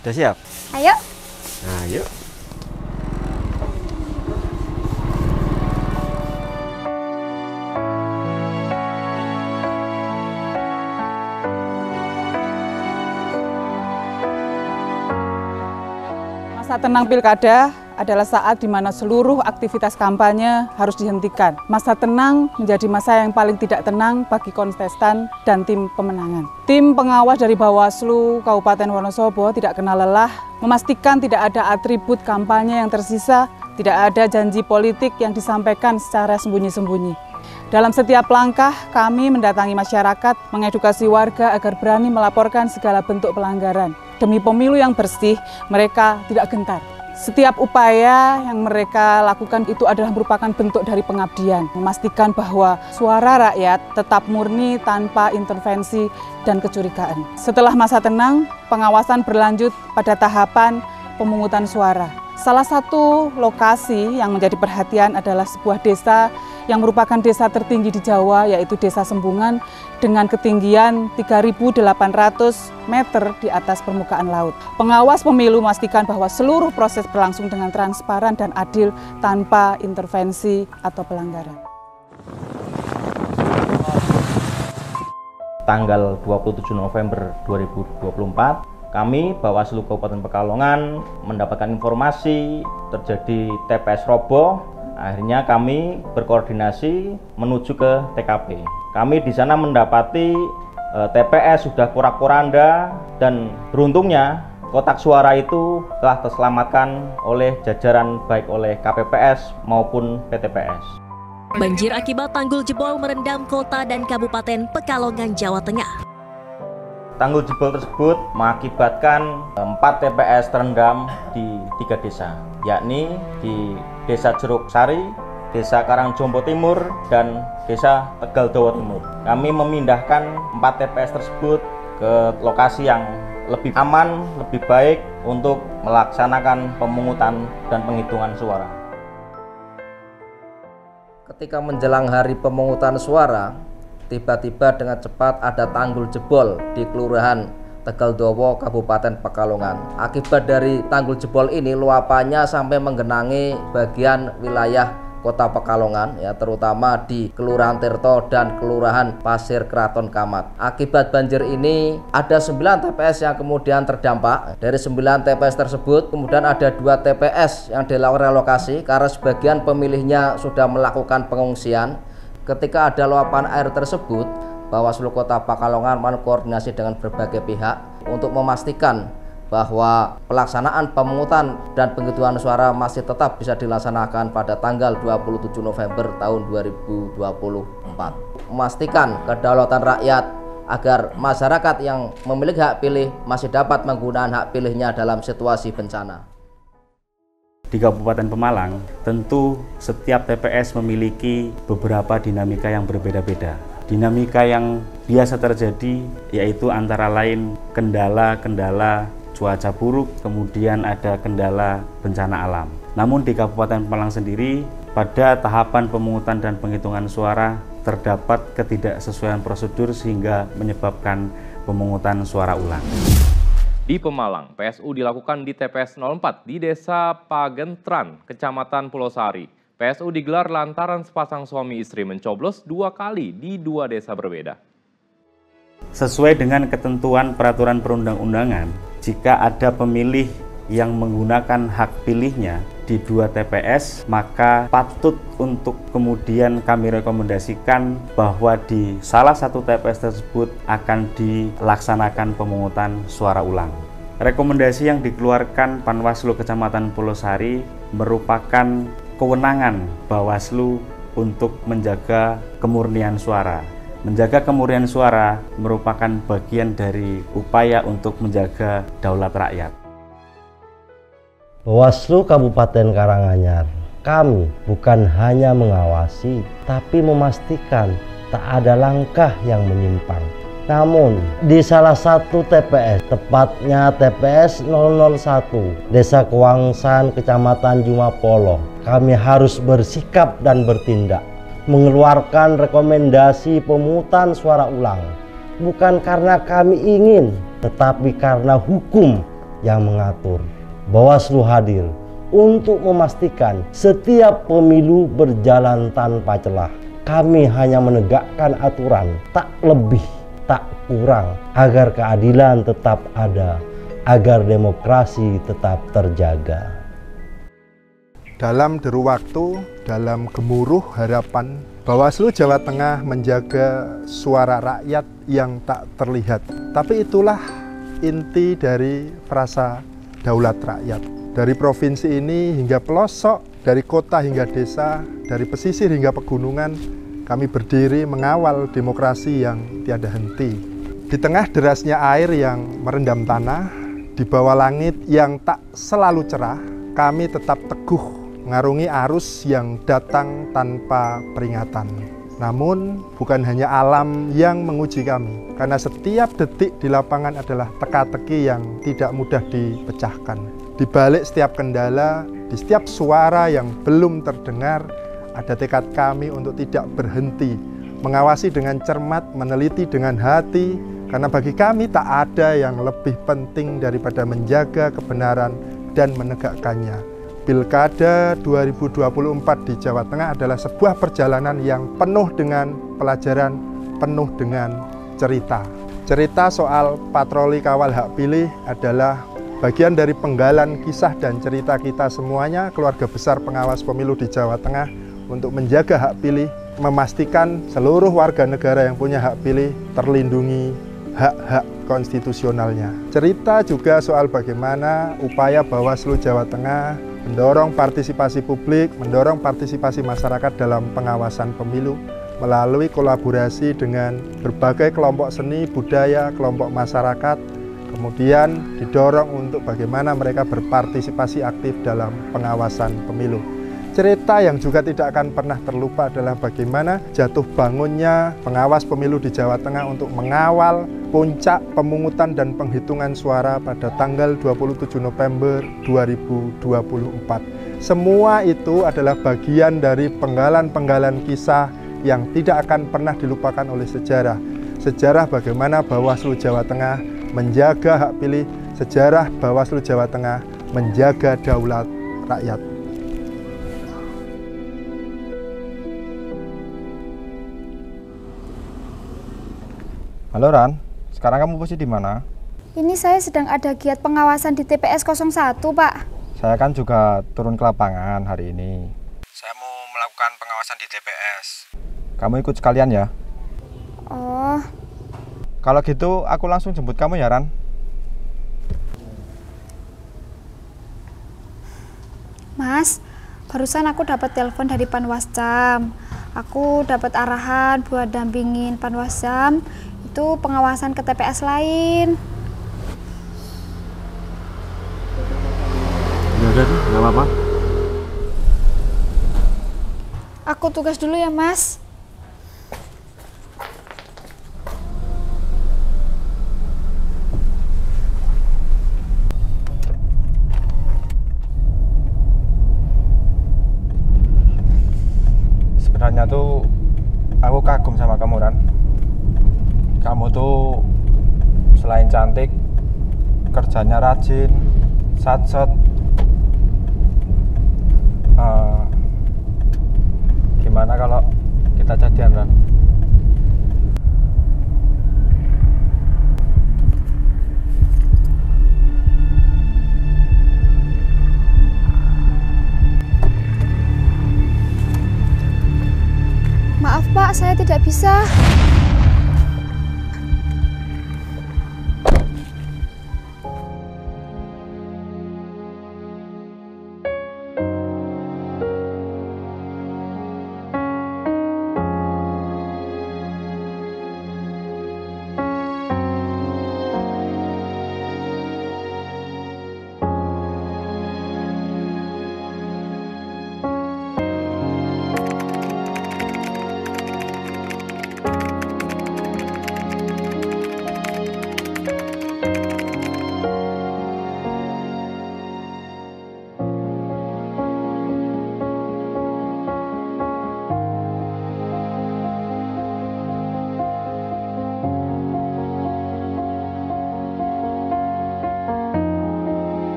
Udah siap? Ayo. Nah, yuk. Masa tenang pilkada adalah saat di mana seluruh aktivitas kampanye harus dihentikan. Masa tenang menjadi masa yang paling tidak tenang bagi kontestan dan tim pemenangan. Tim pengawas dari Bawaslu Kabupaten Wonosobo tidak kenal lelah, memastikan tidak ada atribut kampanye yang tersisa, tidak ada janji politik yang disampaikan secara sembunyi-sembunyi. Dalam setiap langkah, kami mendatangi masyarakat, mengedukasi warga agar berani melaporkan segala bentuk pelanggaran. Demi pemilu yang bersih, mereka tidak gentar. Setiap upaya yang mereka lakukan itu adalah merupakan bentuk dari pengabdian, memastikan bahwa suara rakyat tetap murni tanpa intervensi dan kecurigaan. Setelah masa tenang, pengawasan berlanjut pada tahapan pemungutan suara. Salah satu lokasi yang menjadi perhatian adalah sebuah desa yang merupakan desa tertinggi di Jawa, yaitu Desa Sembungan dengan ketinggian 3.800 meter di atas permukaan laut. Pengawas pemilu memastikan bahwa seluruh proses berlangsung dengan transparan dan adil tanpa intervensi atau pelanggaran. Tanggal 27 November 2024, kami Bawaslu Kabupaten Pekalongan mendapatkan informasi terjadi TPS roboh. Akhirnya kami berkoordinasi menuju ke TKP. Kami di sana mendapati TPS sudah porak-poranda dan beruntungnya kotak suara itu telah terselamatkan oleh jajaran baik oleh KPPS maupun PTPS. Banjir akibat tanggul jebol merendam kota dan Kabupaten Pekalongan, Jawa Tengah. Tanggul jebol tersebut mengakibatkan 4 TPS terendam di 3 desa, yakni di Desa Jeruk Sari, Desa Karangjompo Timur, dan Desa Tegal Dawa Timur. Kami memindahkan 4 TPS tersebut ke lokasi yang lebih aman, lebih baik untuk melaksanakan pemungutan dan penghitungan suara. Ketika menjelang hari pemungutan suara, tiba-tiba dengan cepat ada tanggul jebol di Kelurahan Tegal Dawa, Kabupaten Pekalongan. Akibat dari tanggul jebol ini, luapannya sampai menggenangi bagian wilayah Kota Pekalongan, ya, terutama di Kelurahan Tirto dan Kelurahan Pasir Kraton Kamat. Akibat banjir ini, ada 9 TPS yang kemudian terdampak. Dari 9 TPS tersebut, kemudian ada 2 TPS yang dilakukan relokasi karena sebagian pemilihnya sudah melakukan pengungsian. Ketika ada luapan air tersebut, Bawaslu Kota Pekalongan mengkoordinasi dengan berbagai pihak untuk memastikan bahwa pelaksanaan pemungutan dan penghitungan suara masih tetap bisa dilaksanakan pada tanggal 27 November tahun 2024. Memastikan kedaulatan rakyat agar masyarakat yang memiliki hak pilih masih dapat menggunakan hak pilihnya dalam situasi bencana. Di Kabupaten Pemalang, tentu setiap TPS memiliki beberapa dinamika yang berbeda-beda. Dinamika yang biasa terjadi yaitu antara lain kendala-kendala cuaca buruk, kemudian ada kendala bencana alam. Namun di Kabupaten Pemalang sendiri, pada tahapan pemungutan dan penghitungan suara terdapat ketidaksesuaian prosedur sehingga menyebabkan pemungutan suara ulang. Di Pemalang, PSU dilakukan di TPS 04 di Desa Pagentran, Kecamatan Pulau Sari. PSU digelar lantaran sepasang suami istri mencoblos 2 kali di 2 desa berbeda. Sesuai dengan ketentuan peraturan perundang-undangan, jika ada pemilih yang menggunakan hak pilihnya di 2 TPS, maka patut untuk kemudian kami rekomendasikan bahwa di salah satu TPS tersebut akan dilaksanakan pemungutan suara ulang. Rekomendasi yang dikeluarkan Panwaslu Kecamatan Pulau Sari merupakan kewenangan Bawaslu untuk menjaga kemurnian suara. Menjaga kemurnian suara merupakan bagian dari upaya untuk menjaga daulat rakyat. Bawaslu Kabupaten Karanganyar, kami bukan hanya mengawasi, tapi memastikan tak ada langkah yang menyimpang. Namun, di salah satu TPS, tepatnya TPS 001, Desa Kewangsan, Kecamatan Jumapolo, kami harus bersikap dan bertindak, mengeluarkan rekomendasi pemungutan suara ulang. Bukan karena kami ingin, tetapi karena hukum yang mengatur. Bawaslu hadir untuk memastikan setiap pemilu berjalan tanpa celah. Kami hanya menegakkan aturan, tak lebih, tak kurang, agar keadilan tetap ada, agar demokrasi tetap terjaga. Dalam deru waktu, dalam gemuruh harapan, Bawaslu Jawa Tengah menjaga suara rakyat yang tak terlihat. Tapi itulah inti dari frasa daulat rakyat. Dari provinsi ini hingga pelosok, dari kota hingga desa, dari pesisir hingga pegunungan, kami berdiri mengawal demokrasi yang tiada henti. Di tengah derasnya air yang merendam tanah, di bawah langit yang tak selalu cerah, kami tetap teguh mengarungi arus yang datang tanpa peringatan. Namun, bukan hanya alam yang menguji kami, karena setiap detik di lapangan adalah teka-teki yang tidak mudah dipecahkan. Di balik setiap kendala, di setiap suara yang belum terdengar, ada tekad kami untuk tidak berhenti, mengawasi dengan cermat, meneliti dengan hati, karena bagi kami tak ada yang lebih penting daripada menjaga kebenaran dan menegakkannya. Pilkada 2024 di Jawa Tengah adalah sebuah perjalanan yang penuh dengan pelajaran, penuh dengan cerita. Cerita soal patroli kawal hak pilih adalah bagian dari penggalan kisah dan cerita kita semuanya, keluarga besar pengawas pemilu di Jawa Tengah, untuk menjaga hak pilih, memastikan seluruh warga negara yang punya hak pilih terlindungi hak-hak konstitusionalnya. Cerita juga soal bagaimana upaya Bawaslu Jawa Tengah mendorong partisipasi publik, mendorong partisipasi masyarakat dalam pengawasan pemilu melalui kolaborasi dengan berbagai kelompok seni, budaya, kelompok masyarakat, kemudian didorong untuk bagaimana mereka berpartisipasi aktif dalam pengawasan pemilu. Cerita yang juga tidak akan pernah terlupa adalah bagaimana jatuh bangunnya pengawas pemilu di Jawa Tengah untuk mengawal puncak pemungutan dan penghitungan suara pada tanggal 27 November 2024. Semua itu adalah bagian dari penggalan-penggalan kisah yang tidak akan pernah dilupakan oleh sejarah. Sejarah bagaimana Bawaslu Jawa Tengah menjaga hak pilih, sejarah Bawaslu Jawa Tengah menjaga daulat rakyat. Halo Ran, sekarang kamu posisi di mana? Ini saya sedang ada giat pengawasan di TPS 01, Pak. Saya kan juga turun ke lapangan hari ini. Saya mau melakukan pengawasan di TPS. Kamu ikut sekalian ya? Oh. Kalau gitu aku langsung jemput kamu ya Ran. Mas, barusan aku dapat telepon dari Panwascam. Aku dapat arahan buat dampingin Panwascam itu pengawasan ke TPS lain. Ya udah, nggak apa-apa. Aku tugas dulu ya, Mas. Sebenarnya tuh aku kagum sama kamu Ran. Kamu tuh selain cantik, kerjanya rajin, satset. Gimana kalau kita jadian Ran? Maaf Pak, saya tidak bisa.